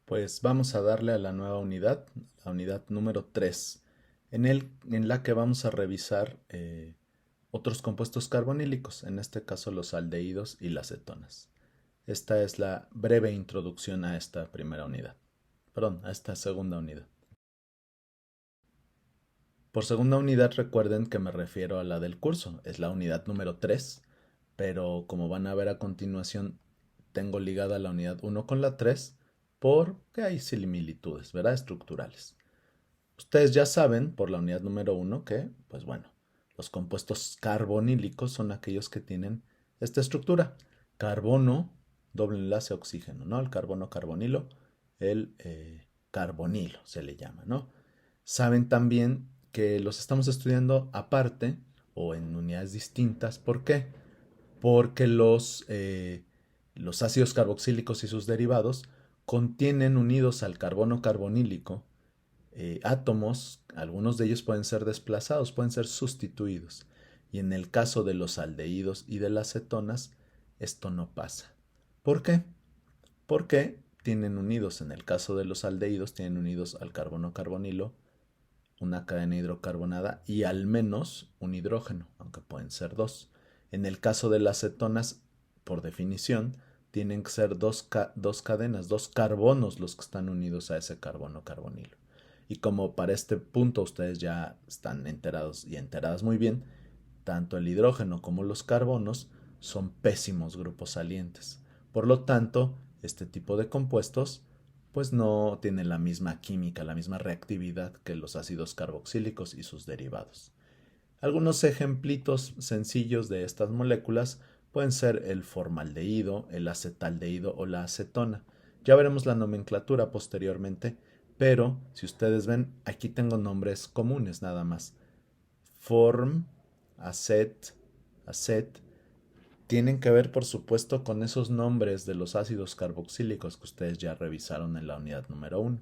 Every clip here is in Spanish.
Pues vamos a darle a la nueva unidad, la unidad número 3, en la que vamos a revisar otros compuestos carbonílicos, en este caso los aldehídos y las cetonas. Esta es la breve introducción a esta primera unidad, perdón, a esta segunda unidad. Por segunda unidad recuerden que me refiero a la del curso, es la unidad número 3, pero como van a ver a continuación, tengo ligada la unidad 1 con la 3 porque hay similitudes, ¿verdad? Estructurales. Ustedes ya saben por la unidad número 1 que, pues bueno, los compuestos carbonílicos son aquellos que tienen esta estructura. Carbono, doble enlace oxígeno, ¿no? El carbono carbonilo, el carbonilo se le llama, ¿no? Saben también que los estamos estudiando aparte o en unidades distintas. ¿Por qué? Porque los ácidos carboxílicos y sus derivados contienen unidos al carbono carbonílico átomos, algunos de ellos pueden ser desplazados, pueden ser sustituidos. Y en el caso de los aldehídos y de las cetonas, esto no pasa. ¿Por qué? Porque tienen unidos, en el caso de los aldehídos, tienen unidos al carbono carbonilo, una cadena hidrocarbonada y al menos un hidrógeno, aunque pueden ser dos. En el caso de las cetonas, por definición, tienen que ser dos cadenas, dos carbonos los que están unidos a ese carbono carbonilo. Y como para este punto ustedes ya están enterados y enteradas muy bien, tanto el hidrógeno como los carbonos son pésimos grupos salientes. Por lo tanto, este tipo de compuestos pues no tienen la misma química, la misma reactividad que los ácidos carboxílicos y sus derivados. Algunos ejemplitos sencillos de estas moléculas pueden ser el formaldehído, el acetaldehído o la acetona. Ya veremos la nomenclatura posteriormente, pero si ustedes ven, aquí tengo nombres comunes nada más. Form, acet, tienen que ver por supuesto con esos nombres de los ácidos carboxílicos que ustedes ya revisaron en la unidad número 1.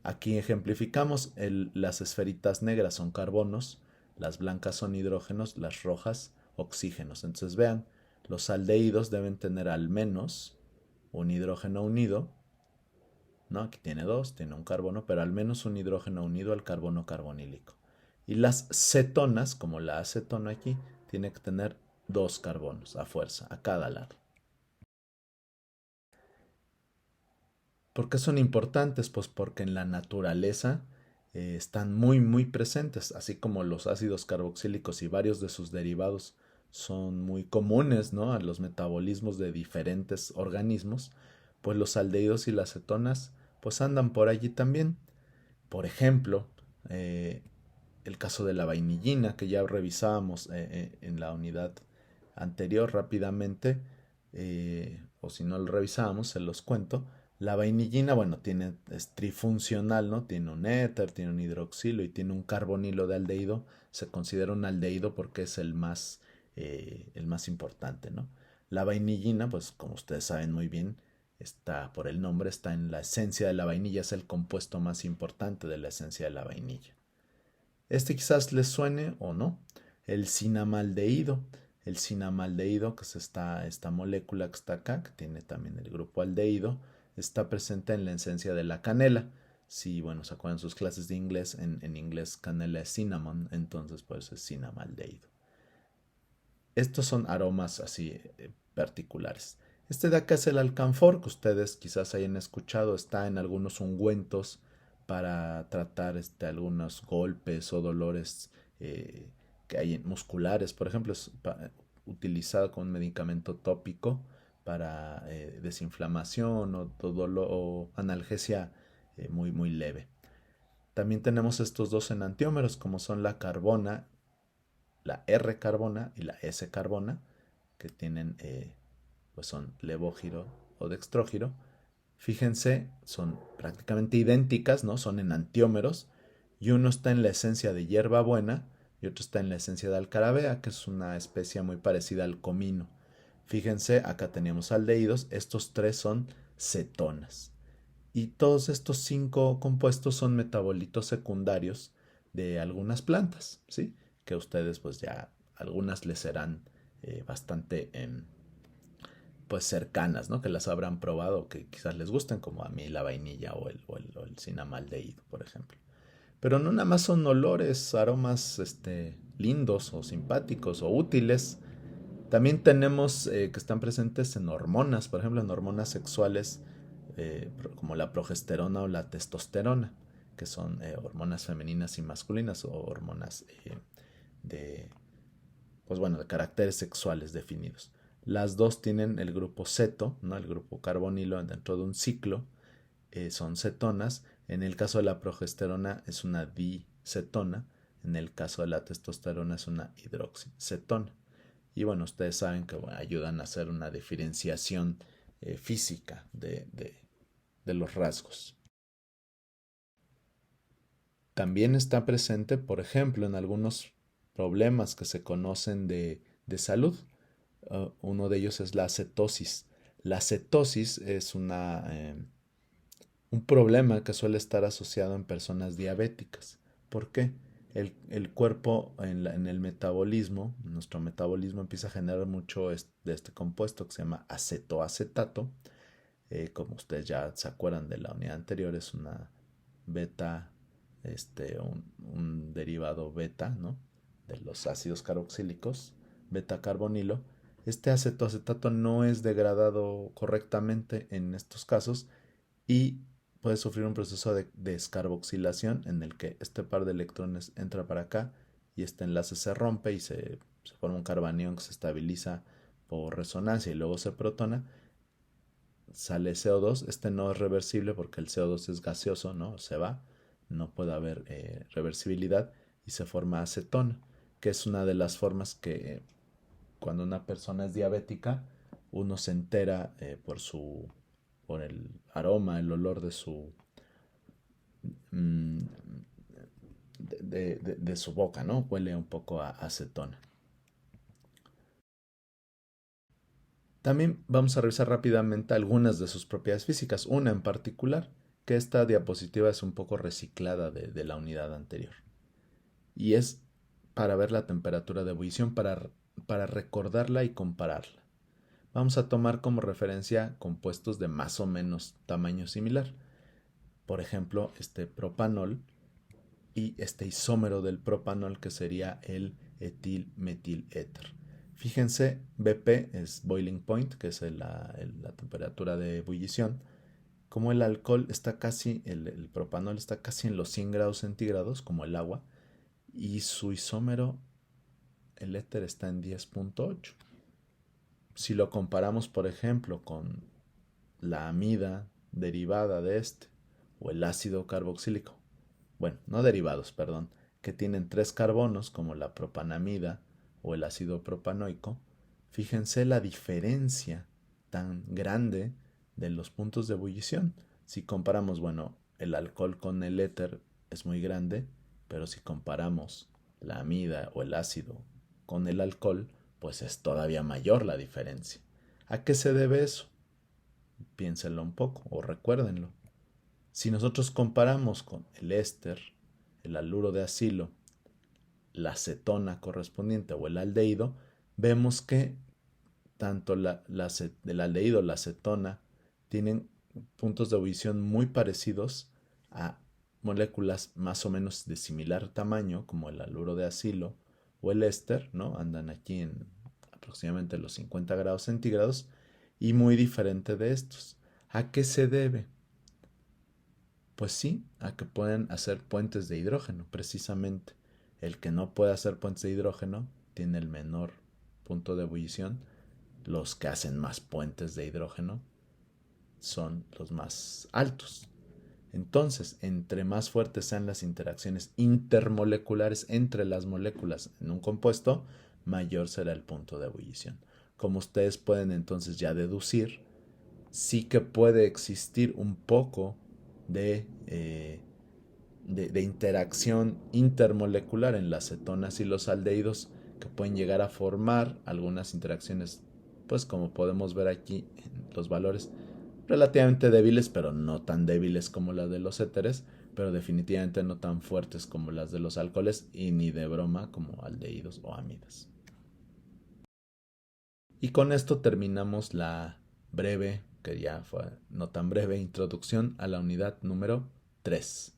Aquí ejemplificamos, las esferitas negras son carbonos, las blancas son hidrógenos, las rojas oxígenos. Entonces vean, los aldehídos deben tener al menos un hidrógeno unido, ¿no? Aquí tiene dos, tiene un carbono, pero al menos un hidrógeno unido al carbono carbonílico. Y las cetonas, como la acetona aquí, tiene que tener dos carbonos a fuerza, a cada lado. ¿Por qué son importantes? Pues porque en la naturaleza están muy presentes, así como los ácidos carboxílicos y varios de sus derivados son muy comunes, ¿no?, a los metabolismos de diferentes organismos, pues los aldehídos y las cetonas pues andan por allí también. Por ejemplo, eh, el caso de la vainillina que ya revisábamos en la unidad anterior rápidamente, o si no lo revisábamos, se los cuento. La vainillina, bueno, es trifuncional, ¿no? Tiene un éter, tiene un hidroxilo y tiene un carbonilo de aldehído. Se considera un aldehído porque es el más importante, ¿no? La vainillina, pues como ustedes saben muy bien, está por el nombre, está en la esencia de la vainilla, es el compuesto más importante de la esencia de la vainilla. Este quizás les suene o no. El cinamaldehído. El cinamaldehído, que es esta molécula que está acá, que tiene también el grupo aldehído, está presente en la esencia de la canela. Si, bueno, se acuerdan sus clases de inglés, en inglés canela es cinnamon, entonces pues es cinamaldehído. Estos son aromas así particulares. Este de acá es el alcanfor, que ustedes quizás hayan escuchado, está en algunos ungüentos para tratar algunos golpes o dolores que hay musculares. Por ejemplo, es utilizado como un medicamento tópico para desinflamación o analgesia muy leve. También tenemos estos dos enantiómeros, como son la carbona, la R-carbona y la S-carbona, que tienen, pues son levógiro o dextrógiro. Fíjense, son prácticamente idénticas, ¿no? Son enantiómeros, y uno está en la esencia de hierbabuena y otro está en la esencia de alcarabea, que es una especie muy parecida al comino. Fíjense, acá teníamos aldehídos, estos tres son cetonas. Y todos estos cinco compuestos son metabolitos secundarios de algunas plantas, ¿sí? Que a ustedes pues ya algunas les serán bastante pues cercanas, ¿no? Que las habrán probado, que quizás les gusten, como a mí la vainilla o el cinamaldehído, por ejemplo. Pero no nada más son olores, aromas lindos o simpáticos o útiles. También tenemos que están presentes en hormonas, por ejemplo, en hormonas sexuales como la progesterona o la testosterona, que son hormonas femeninas y masculinas o hormonas de, pues bueno, de caracteres sexuales definidos. Las dos tienen el grupo ceto, ¿no? El grupo carbonilo dentro de un ciclo, son cetonas. En el caso de la progesterona es una dicetona, en el caso de la testosterona es una hidroxicetona. Y bueno, ustedes saben que bueno, ayudan a hacer una diferenciación física de los rasgos. También está presente, por ejemplo, en algunos problemas que se conocen de salud. Uno de ellos es la cetosis. La cetosis es un problema que suele estar asociado en personas diabéticas. ¿Por qué? El cuerpo en el metabolismo, nuestro metabolismo empieza a generar mucho de este compuesto que se llama acetoacetato. Como ustedes ya se acuerdan de la unidad anterior, es una beta, un derivado beta, ¿no? De los ácidos carboxílicos, beta carbonilo. Este acetoacetato no es degradado correctamente en estos casos y puede sufrir un proceso de descarboxilación en el que este par de electrones entra para acá y este enlace se rompe y se forma un carbanión que se estabiliza por resonancia y luego se protona. Sale CO2, este no es reversible porque el CO2 es gaseoso, ¿no? Se va, no puede haber reversibilidad y se forma acetona, que es una de las formas que cuando una persona es diabética, uno se entera por el aroma, el olor mm, de su boca, ¿no? Huele un poco a acetona. También vamos a revisar rápidamente algunas de sus propiedades físicas, una en particular, que esta diapositiva es un poco reciclada de la unidad anterior. Y es para ver la temperatura de ebullición, para recordarla y compararla. Vamos a tomar como referencia compuestos de más o menos tamaño similar. Por ejemplo, este propanol y este isómero del propanol que sería el etilmetiléter. Fíjense, BP es boiling point, que es la temperatura de ebullición. Como el alcohol está casi, el propanol está casi en los 100 grados centígrados, como el agua, y su isómero, el éter, está en 10.8. Si lo comparamos, por ejemplo, con la amida derivada de este, o el ácido carboxílico, bueno, no derivados, perdón, que tienen tres carbonos como la propanamida o el ácido propanoico, fíjense la diferencia tan grande de los puntos de ebullición. Si comparamos, bueno, el alcohol con el éter es muy grande, pero si comparamos la amida o el ácido con el alcohol, pues es todavía mayor la diferencia. ¿A qué se debe eso? Piénsenlo un poco o recuérdenlo. Si nosotros comparamos con el éster, el haluro de acilo, la acetona correspondiente o el aldehído, vemos que tanto el aldehído, la acetona, tienen puntos de ebullición muy parecidos a moléculas más o menos de similar tamaño, como el haluro de acilo o el éster, ¿no? Andan aquí en aproximadamente los 50 grados centígrados, y muy diferente de estos. ¿A qué se debe? Pues sí, a que pueden hacer puentes de hidrógeno, precisamente. El que no puede hacer puentes de hidrógeno tiene el menor punto de ebullición. Los que hacen más puentes de hidrógeno son los más altos. Entonces, entre más fuertes sean las interacciones intermoleculares entre las moléculas en un compuesto, mayor será el punto de ebullición. Como ustedes pueden entonces ya deducir, sí que puede existir un poco de interacción intermolecular en las cetonas y los aldehídos, que pueden llegar a formar algunas interacciones, pues como podemos ver aquí en los valores, relativamente débiles, pero no tan débiles como las de los éteres, pero definitivamente no tan fuertes como las de los alcoholes y ni de broma como aldehídos o amidas. Y con esto terminamos breve, que ya fue no tan breve, introducción a la unidad número 3.